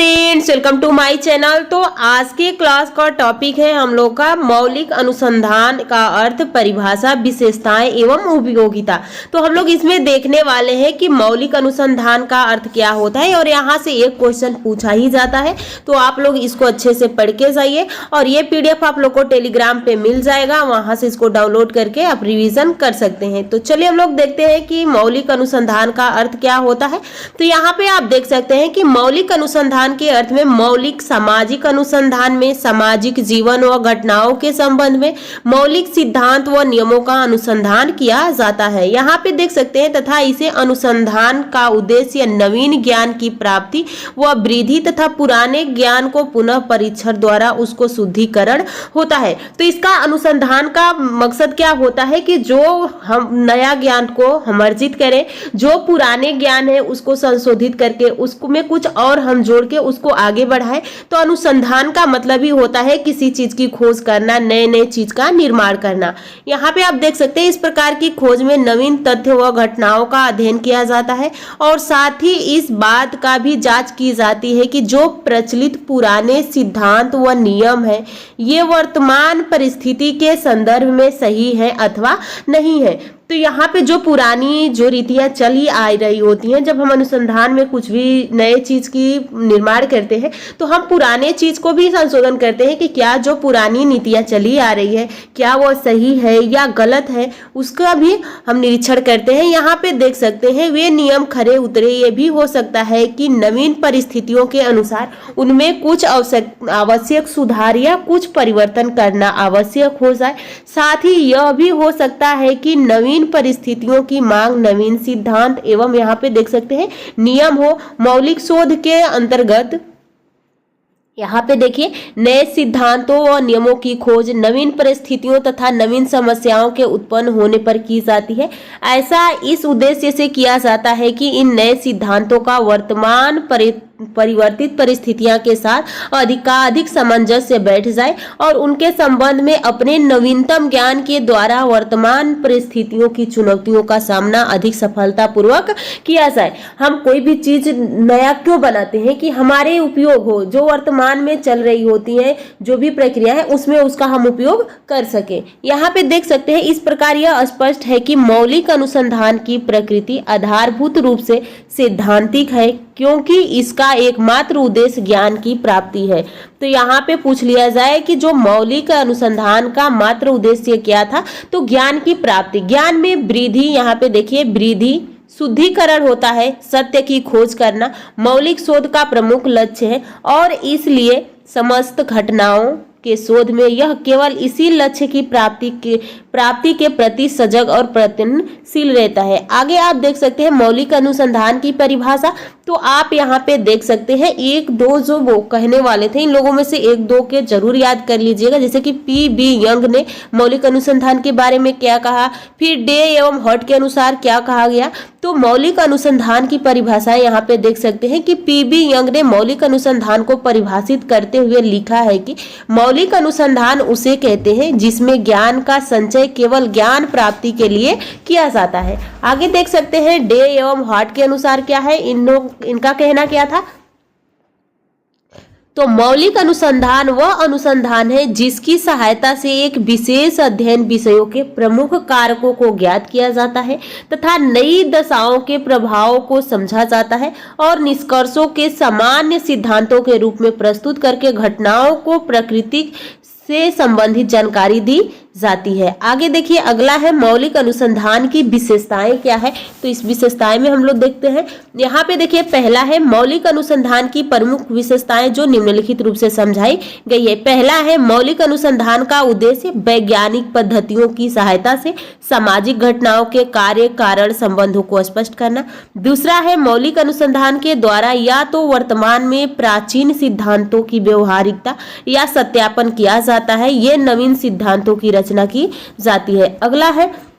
Friends, welcome to my channel. तो आज के क्लास का टॉपिक है हम लोग का मौलिक अनुसंधान का अर्थ, परिभाषा, विशेषताएं एवं उपयोगिता। तो हम लोग इसमें देखने वाले हैं कि मौलिक अनुसंधान का अर्थ क्या होता है और यहाँ से एक क्वेश्चन पूछा ही जाता है। तो आप लोग इसको अच्छे से पढ़ के जाइए और ये पीडीएफ आप लोग को टेलीग्राम पे मिल जाएगा, वहां से इसको डाउनलोड करके आप रिविजन कर सकते हैं। तो चलिए हम लोग देखते हैं कि मौलिक अनुसंधान का अर्थ क्या होता है। तो यहाँ पे आप देख सकते हैं कि मौलिक अनुसंधान के अर्थ में मौलिक सामाजिक अनुसंधान में सामाजिक जीवन व घटनाओं के संबंध में मौलिक सिद्धांत व नियमों का अनुसंधान किया जाता है। यहाँ पे देख सकते हैं तथा इसे अनुसंधान का उद्देश्य नवीन ज्ञान की प्राप्ति व वृद्धि तथा पुराने ज्ञान को पुनः परीक्षण द्वारा उसको शुद्धिकरण होता है। तो इसका अनुसंधान का मकसद क्या होता है कि जो हम नया ज्ञान को हम अर्जित करें, जो पुराने ज्ञान है उसको संशोधित करके उसको में कुछ और हम जोड़ के उसको आगे बढ़ाए। तो अनुसंधान का मतलब ही होता है किसी चीज की खोज करना, नए नए चीज का निर्माण करना। यहाँ पे आप देख सकते हैं इस प्रकार की खोज में नवीन तथ्य व घटनाओं का अध्ययन किया जाता है और साथ ही इस बात का भी जांच की जाती है कि जो प्रचलित पुराने सिद्धांत व नियम है ये वर्तमान परिस्थिति के संदर्भ में सही है अथवा नहीं है। तो यहाँ पे जो पुरानी जो रीतियां चली आ रही होती हैं, जब हम अनुसंधान में कुछ भी नए चीज की निर्माण करते हैं तो हम पुराने चीज को भी संशोधन करते हैं कि क्या जो पुरानी नीतियां चली आ रही है क्या वो सही है या गलत है, उसका भी हम निरीक्षण करते हैं। यहाँ पे देख सकते हैं वे नियम खरे उतरे, ये भी हो सकता है कि नवीन परिस्थितियों के अनुसार उनमें कुछ आवश्यक सुधार या कुछ परिवर्तन करना आवश्यक हो जाए। साथ ही यह भी हो सकता है कि नवीन परिस्थितियों की मांग नवीन सिद्धांत एवं यहाँ पे देख सकते हैं नियम हो। मौलिक शोध के अंतर्गत यहाँ पे देखिए नए सिद्धांतों और नियमों की खोज नवीन परिस्थितियों तथा नवीन समस्याओं के उत्पन्न होने पर की जाती है। ऐसा इस उद्देश्य से किया जाता है कि इन नए सिद्धांतों का वर्तमान परिवर्तित परिस्थितियों के साथ अधिकाधिक सामंजस्य बैठ जाए और उनके संबंध में अपने नवीनतम ज्ञान के द्वारा वर्तमान परिस्थितियों की चुनौतियों का सामना अधिक सफलतापूर्वक किया जाए। हम कोई भी चीज नया क्यों बनाते हैं कि हमारे उपयोग हो, जो वर्तमान में चल रही होती है जो भी प्रक्रिया है उसमें उसका हम उपयोग कर सके। यहाँ पे देख सकते हैं इस प्रकार यह स्पष्ट है कि मौलिक अनुसंधान की प्रकृति आधारभूत रूप से सैद्धांतिक है क्योंकि इसका एकमात्र उद्देश्य ज्ञान की प्राप्ति है। तो यहाँ पे पूछ लिया जाए कि जो मौलिक अनुसंधान का मात्र उद्देश्य क्या था, तो ज्ञान की प्राप्ति, ज्ञान में वृद्धि। यहाँ पे देखिए वृद्धि, शुद्धिकरण होता है, सत्य की खोज करना मौलिक शोध का प्रमुख लक्ष्य है और इसलिए समस्त घटनाओं के शोध में यह केवल इसी लक्ष्य की प्राप्ति के प्रति सजग और प्रयत्नशील रहता है। आगे आप देख सकते हैं मौलिक अनुसंधान की परिभाषा। तो आप यहाँ पे देख सकते हैं एक दो जो वो कहने वाले थे, इन लोगों में से एक दो के जरूर याद कर लीजिएगा। जैसे कि पी.बी. यंग ने मौलिक अनुसंधान के बारे में क्या कहा, फिर डे एवं हॉट के अनुसार क्या कहा गया। तो मौलिक अनुसंधान की परिभाषा यहाँ पे देख सकते हैं कि पी.बी. यंग ने मौलिक अनुसंधान को परिभाषित करते हुए लिखा है कि मौलिक अनुसंधान उसे कहते हैं जिसमें ज्ञान का संचय केवल ज्ञान प्राप्ति के लिए किया जाता है। आगे देख सकते हैं डे एवं हॉट के अनुसार क्या है, इनका कहना क्या था। तो मौलिक अनुसंधान वह अनुसंधान है जिसकी सहायता से एक विशेष अध्ययन विषयों के प्रमुख कारकों को ज्ञात किया जाता है तथा नई दशाओं के प्रभावों को समझा जाता है और निष्कर्षों के सामान्य सिद्धांतों के रूप में प्रस्तुत करके घटनाओं को प्रकृति से संबंधित जानकारी दी जाती है। आगे देखिए अगला है मौलिक अनुसंधान की विशेषताएं क्या है। तो इस विशेषताएं में हम लोग देखते हैं, यहाँ पे देखिए पहला है मौलिक अनुसंधान की प्रमुख विशेषताएं जो निम्नलिखित रूप से समझाई गई है। पहला है मौलिक अनुसंधान का उद्देश्य वैज्ञानिक पद्धतियों की सहायता से सामाजिक घटनाओं के कार्य कारण संबंधों को स्पष्ट करना। दूसरा है मौलिक अनुसंधान के द्वारा या तो वर्तमान में प्राचीन सिद्धांतों की व्यवहारिकता या सत्यापन किया जाता है, ये नवीन सिद्धांतों की रचना की जाती है।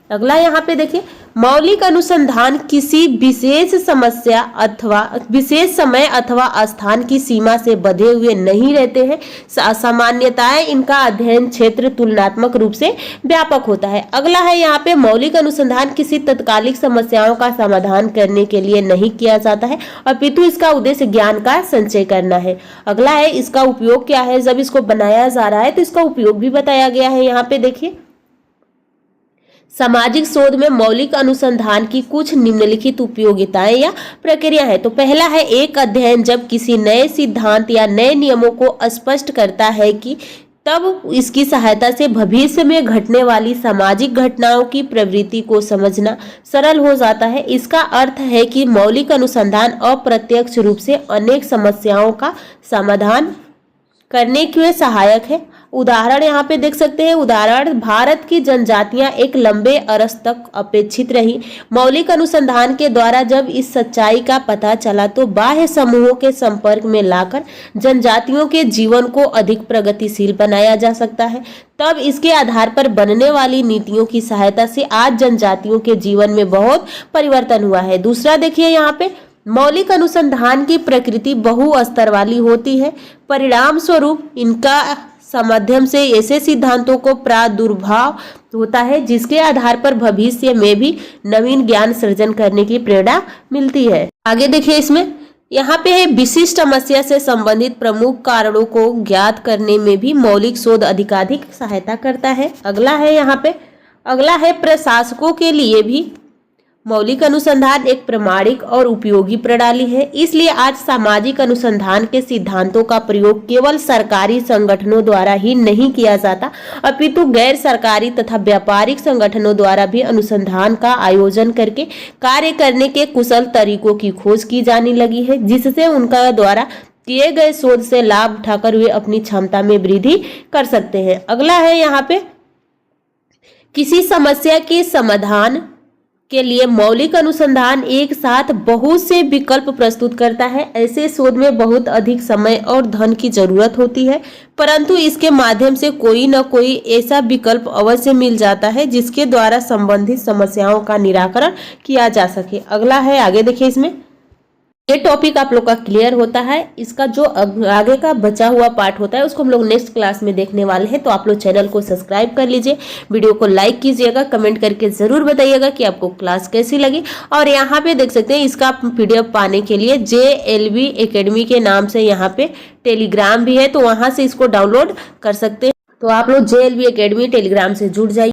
अगला यहाँ पे देखिए मौलिक अनुसंधान किसी विशेष समस्या अथवा विशेष समय अथवा स्थान की सीमा से बंधे हुए नहीं रहते हैं। सामान्यतः इनका अध्ययन क्षेत्र तुलनात्मक रूप से व्यापक होता है। अगला है यहाँ पे, मौलिक अनुसंधान किसी तत्कालिक समस्याओं का समाधान करने के लिए नहीं किया जाता है, अपितु इसका उद्देश्य ज्ञान का संचय करना है। अगला है, इसका उपयोग क्या है। जब इसको बनाया जा रहा है तो इसका उपयोग भी बताया गया है। यहाँ पे देखिए, सामाजिक शोध में मौलिक अनुसंधान की कुछ निम्नलिखित उपयोगिताएं या प्रक्रिया है। तो पहला है, एक अध्ययन जब किसी नए सिद्धांत या नए नियमों को स्पष्ट करता है कि तब इसकी सहायता से भविष्य में घटने वाली सामाजिक घटनाओं की प्रवृत्ति को समझना सरल हो जाता है। इसका अर्थ है कि मौलिक अनुसंधान अप्रत्यक्ष रूप से अनेक समस्याओं का समाधान करने के लिए सहायक है। उदाहरण यहाँ पे देख सकते हैं। उदाहरण, भारत की जनजातियां एक लंबे अरसे तक अपेक्षित रही। मौलिक अनुसंधान के द्वारा जब इस सच्चाई का पता चला तो बाह्य समूहों के संपर्क में लाकर जनजातियों के जीवन को अधिक प्रगतिशील बनाया जा सकता है। तब इसके आधार पर बनने वाली नीतियों की सहायता से आज जनजातियों के जीवन में बहुत परिवर्तन हुआ है। दूसरा देखिए यहाँ पे, मौलिक अनुसंधान की प्रकृति बहुस्तर वाली होती है। परिणाम स्वरूप इनका माध्यम से ऐसे सिद्धांतों को प्रादुर्भाव होता है जिसके आधार पर भविष्य में भी नवीन ज्ञान सृजन करने की प्रेरणा मिलती है। आगे देखिए, इसमें यहाँ पे है, विशिष्ट समस्या से संबंधित प्रमुख कारणों को ज्ञात करने में भी मौलिक शोध अधिकाधिक सहायता करता है। अगला है यहाँ पे, अगला है, प्रशासकों के लिए भी मौलिक अनुसंधान एक प्रामाणिक और उपयोगी प्रणाली है। इसलिए आज सामाजिक अनुसंधान के सिद्धांतों का प्रयोग केवल सरकारी संगठनों द्वारा ही नहीं किया जाता, अपितु गैर सरकारी तथा व्यापारिक संगठनों द्वारा भी अनुसंधान का आयोजन करके कार्य करने के कुशल तरीकों की खोज की जाने लगी है, जिससे उनका द्वारा किए गए शोध से लाभ उठाकर वे अपनी क्षमता में वृद्धि कर सकते हैं। अगला है यहाँ पे, किसी समस्या के समाधान के लिए मौलिक अनुसंधान एक साथ बहुत से विकल्प प्रस्तुत करता है। ऐसे शोध में बहुत अधिक समय और धन की जरूरत होती है, परंतु इसके माध्यम से कोई न कोई ऐसा विकल्प अवश्य मिल जाता है जिसके द्वारा संबंधित समस्याओं का निराकरण किया जा सके। अगला है, आगे देखिए, इसमें ये टॉपिक आप लोग का क्लियर होता है। इसका जो आगे का बचा हुआ पार्ट होता है उसको हम लोग नेक्स्ट क्लास में देखने वाले हैं। तो आप लोग चैनल को सब्सक्राइब कर लीजिए, वीडियो को लाइक कीजिएगा, कमेंट करके जरूर बताइएगा कि आपको क्लास कैसी लगी। और यहाँ पे देख सकते हैं, इसका PDF पाने के लिए JLV एकेडमी के नाम से यहाँ पे टेलीग्राम भी है, तो वहाँ से इसको डाउनलोड कर सकते हैं। तो आप लोग JLV एकेडमी टेलीग्राम से जुड़ जाइए।